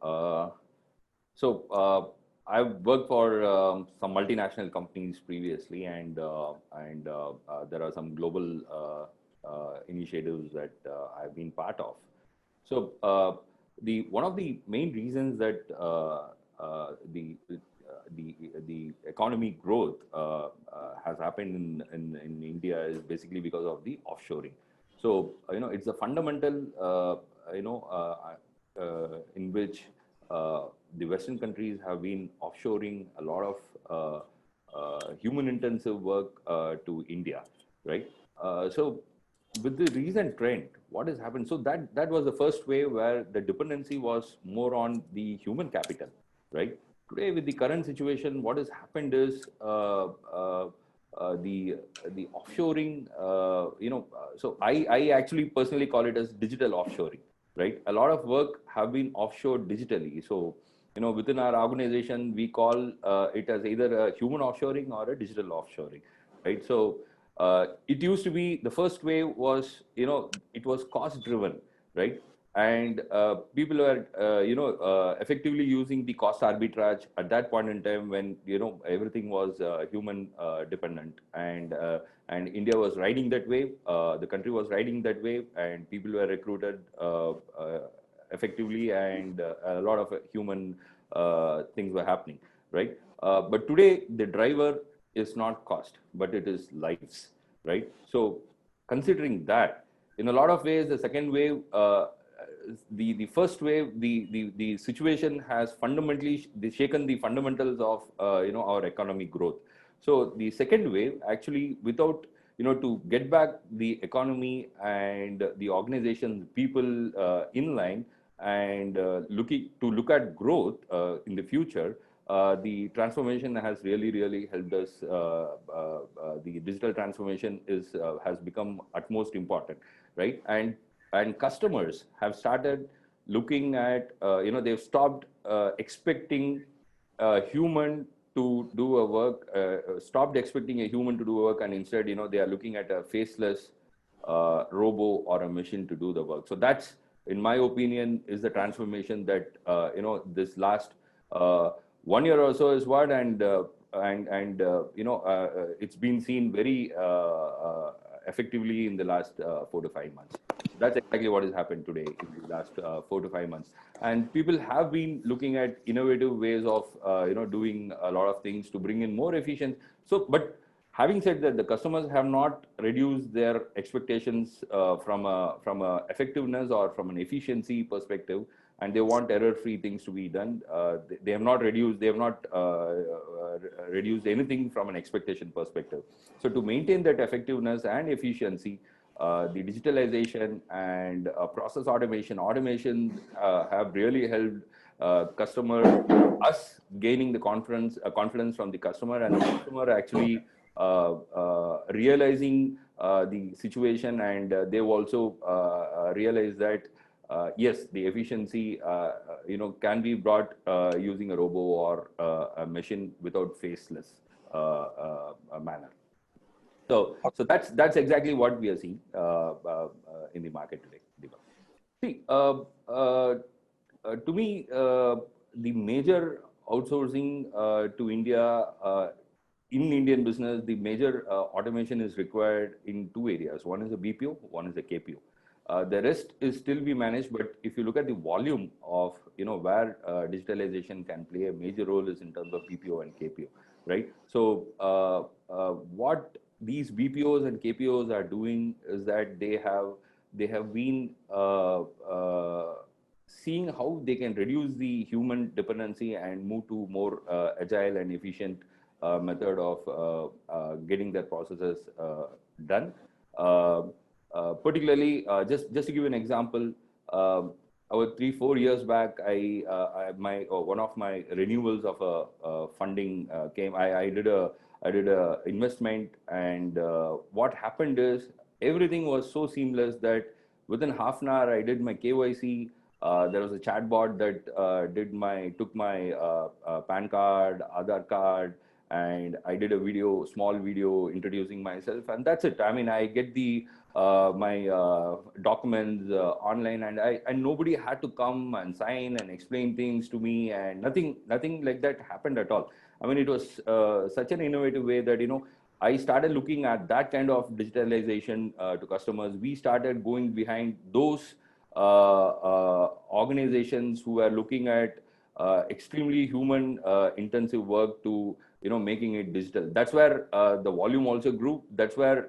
So I've worked for some multinational companies previously, and there are some global initiatives that I've been part of. So the one of the main reasons that the economy growth has happened in India is basically because of the offshoring. So it's a fundamental in which the Western countries have been offshoring a lot of human intensive work to India, right? So with the recent trend, what has happened? So that was the first wave where the dependency was more on the human capital, right? Today, with the current situation, what has happened is the offshoring. So I actually personally call it as digital offshoring, right? A lot of work have been offshored digitally. So within our organization, we call it as either a human offshoring or a digital offshoring, right? So it used to be the first wave was it was cost driven, right? And people were effectively using the cost arbitrage at that point in time when everything was human dependent, and India was riding that wave, the country was riding that wave, and people were recruited effectively, and a lot of human things were happening, right? But today the driver is not cost, but it is lives, right? So considering that, in a lot of ways, the second wave, the first wave, the situation has fundamentally shaken the fundamentals of our economic growth. So the second wave actually, without to get back the economy and the organization, people in line, and look at growth in the future, the transformation has really helped us. The digital transformation has become utmost important, right? And customers have started looking at they've stopped expecting a human to do a work, stopped expecting a human to do work, and instead they are looking at a faceless robo or a machine to do the work. So that's, in my opinion, is the transformation that this last 1 year or so is what, it's been seen very effectively in the last 4 to 5 months. That's exactly what has happened today in the last 4 to 5 months, and people have been looking at innovative ways of doing a lot of things to bring in more efficient. So, but having said that, the customers have not reduced their expectations from a effectiveness or from an efficiency perspective, and they want error-free things to be done. They have not reduced. They have not reduced anything from an expectation perspective. So to maintain that effectiveness and efficiency, the digitalization and process automation have really helped customer us gaining the confidence from the customer, and the customer actually realizing the situation, and they've also realized that yes, the efficiency can be brought using a robo or a machine without faceless manner. So that's exactly what we are seeing in the market today, Deepak. See, to me, the major outsourcing to India in Indian business, the major automation is required in two areas. One is a BPO, one is a KPO. The rest is still be managed, but if you look at the volume of where digitalization can play a major role is in terms of BPO and KPO, right? So what these BPOs and KPOs are doing is that they have been seeing how they can reduce the human dependency and move to more agile and efficient method of getting their processes done. Particularly, just to give you an example, about 3-4 years back, one of my renewals of a funding came. I did a investment, and what happened is everything was so seamless that within half an hour I did my KYC. There was a chatbot that took my PAN card, Aadhaar card, and I did a small video introducing myself, and that's it. I mean, I get the my documents online, and nobody had to come and sign and explain things to me, and nothing like that happened at all. I mean, it was such an innovative way that I started looking at that kind of digitalization to customers. We started going behind those organizations who are looking at extremely human intensive work to making it digital. That's where the volume also grew. That's where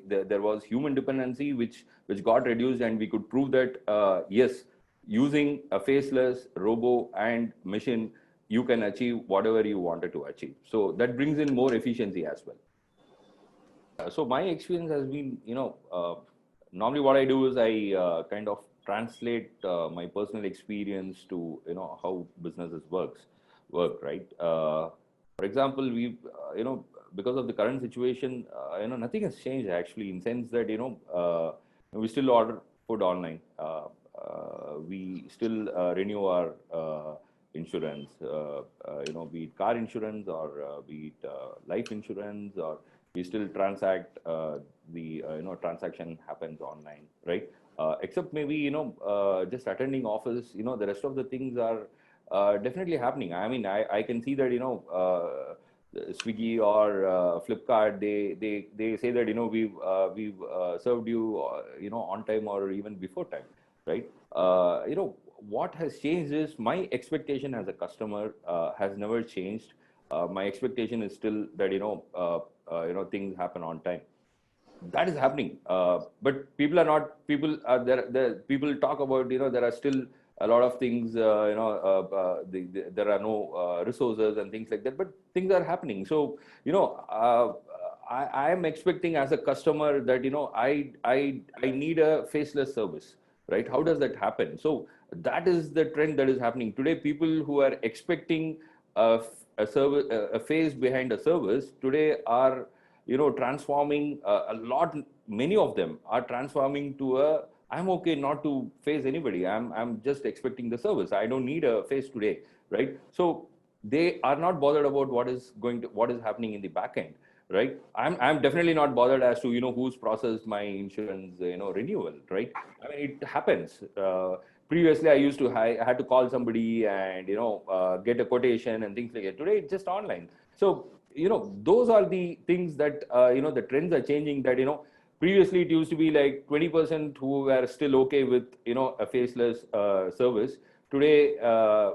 there was human dependency which got reduced, and we could prove that yes, using a faceless robo and machine, you can achieve whatever you wanted to achieve. So that brings in more efficiency as well. So my experience has been, normally what I do is I kind of translate my personal experience to, how businesses work, right? For example, because of the current situation, nothing has changed actually, in sense that, we still order food online. We still renew our insurance, be it car insurance or be it life insurance, or we still transact the transaction happens online, right? Except maybe just attending office. The rest of the things are definitely happening. I mean, I can see that Swiggy or Flipkart, they say that we've served you on time or even before time, right? What has changed is my expectation as a customer has never changed. My expectation is still that things happen on time. That is happening, but people are not. People are there. People talk about there are still a lot of things. There are no resources and things like that. But things are happening. So I am expecting as a customer that I need a faceless service, right? How does that happen? So that is the trend that is happening today. People who are expecting a service, a face behind a service today are transforming a lot. Many of them are transforming to a, I'm okay not to face anybody. I'm just expecting the service. I don't need a face today, right? So they are not bothered about what is happening in the back end, right? I'm definitely not bothered as to who's processed my insurance renewal, right? I mean, it happens. Previously, I had to call somebody and get a quotation and things like that. Today, it's just online. So those are the things that the trends are changing. That previously it used to be like 20% who were still okay with a faceless service. Today,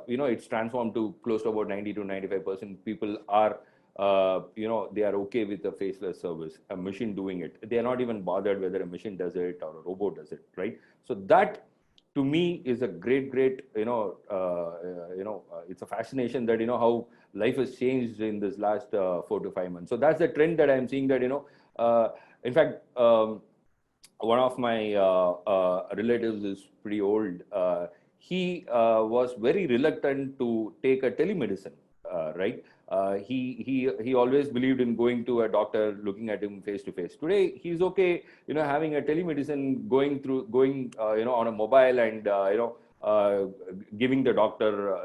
it's transformed to close to about 90 to 95% people are they are okay with a faceless service, a machine doing it. They are not even bothered whether a machine does it or a robot does it, right? So that to me is a great it's a fascination that how life has changed in this last 4 to 5 months. So that's the trend that I'm seeing, that in fact, one of my relatives is pretty old. He was very reluctant to take a telemedicine, right? He always believed in going to a doctor, looking at him face to face. Today, he's okay, having a telemedicine, going on a mobile and giving the doctor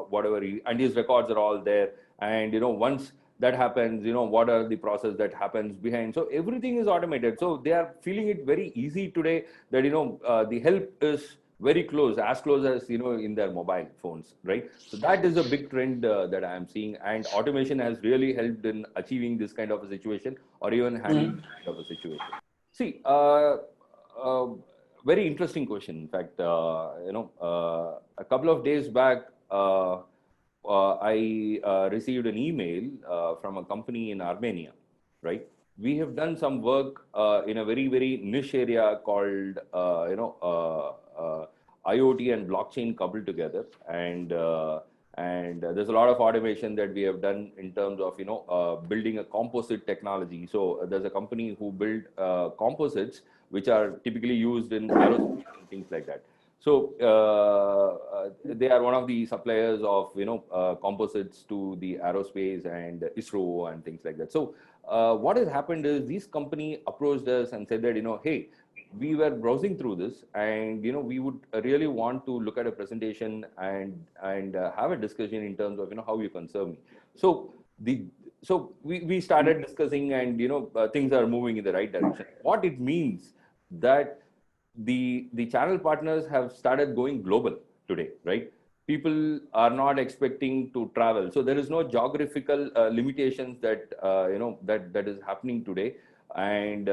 whatever and his records are all there. And once that happens, what are the process that happens behind. So everything is automated. So they are feeling it very easy today that the help is very close, as close as in their mobile phones, right? So that is a big trend that I am seeing, and automation has really helped in achieving this kind of a situation, or even handling this kind of a situation. See, uh, very interesting question. In fact, a couple of days back, I received an email from a company in Armenia, right? We have done some work in a very niche area called IoT and blockchain coupled together, and there's a lot of automation that we have done in terms of building a composite technology. So there's a company who built composites which are typically used in aerospace and things like that. So they are one of the suppliers of composites to the aerospace and ISRO and things like that. So what has happened is this company approached us and said that hey, we were browsing through this, and we would really want to look at a presentation and have a discussion in terms of how you can serve me. So we started discussing, and things are moving in the right direction. What it means that the channel partners have started going global today, right? People are not expecting to travel, so there is no geographical limitations that that is happening today. And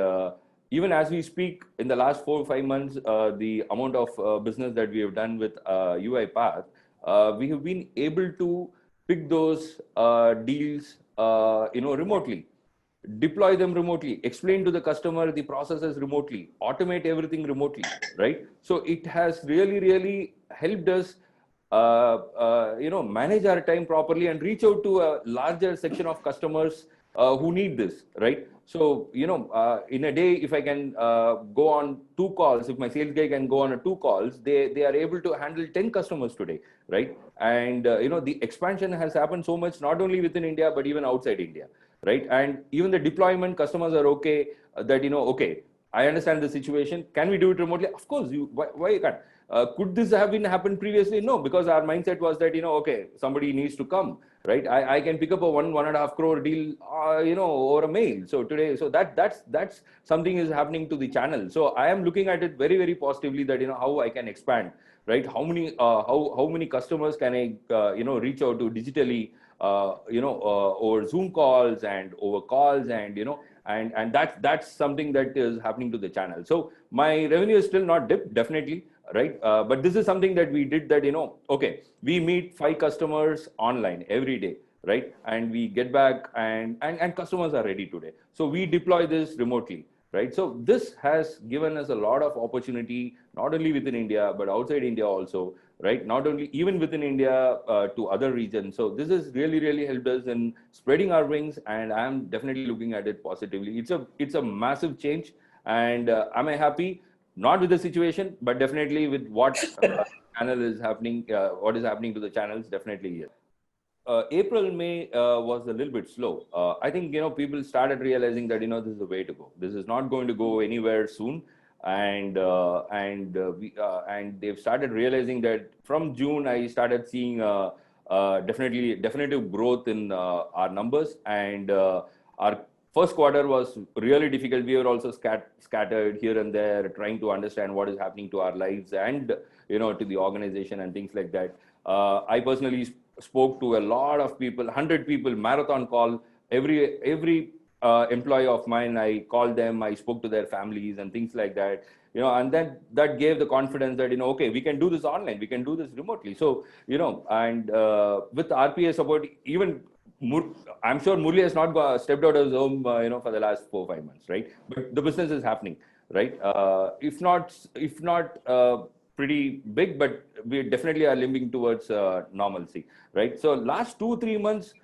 even as we speak, in the last 4 or 5 months, the amount of business that we have done with UiPath, we have been able to pick those deals, remotely, deploy them remotely, explain to the customer the processes remotely, automate everything remotely, right? So it has really, really helped us, manage our time properly and reach out to a larger section of customers who need this, right? So, in a day, if I can go on 2 calls, if my sales guy can go on 2 calls, they are able to handle 10 customers today, right? And, the expansion has happened so much, not only within India, but even outside India, right? And even the deployment, customers are okay that, okay, I understand the situation. Can we do it remotely? Of course. Why you can't? Could this have been happened previously? No, because our mindset was that, okay, somebody needs to come, right? I can pick up a 1.5 crore deal, over a mail. So today, so that's something is happening to the channel. So I am looking at it very, very positively that, how I can expand, right? How many customers can I, reach out to digitally, over Zoom calls and over calls, and, and that's something that is happening to the channel. So my revenue is still not dipped, definitely, right? But this is something that we did that, okay, we meet 5 customers online every day, right? And we get back, and customers are ready today. So we deploy this remotely, right? So this has given us a lot of opportunity, not only within India, but outside India also, right? Not only even within India, to other regions. So this has really, really helped us in spreading our wings, and I'm definitely looking at it positively. It's a massive change, and am I happy? Not with the situation, but definitely with what channel is happening, what is happening to the channels, definitely yes. April, May was a little bit slow. I think, people started realizing that, this is the way to go. This is not going to go anywhere soon, and they've started realizing that from June I started seeing definitely definitive growth in our numbers, and our first quarter was really difficult. We were also scattered here and there, trying to understand what is happening to our lives and, to the organization and things like that. I personally spoke to a lot of people, 100 people, marathon call. Every employee of mine, I called them, I spoke to their families and things like that, and then that gave the confidence that, okay, we can do this online, we can do this remotely. So, and with RPA support, even I'm sure Murli has not stepped out of his home, for the last 4 or 5 months, right? But the business is happening, right? If not pretty big, but we definitely are limping towards normalcy, right? So last 2 3 months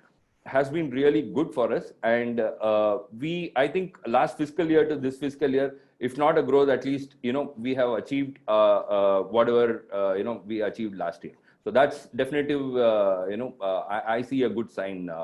has been really good for us, and I think last fiscal year to this fiscal year, if not a growth, at least, we have achieved whatever we achieved last year. So that's definitive. I see a good sign.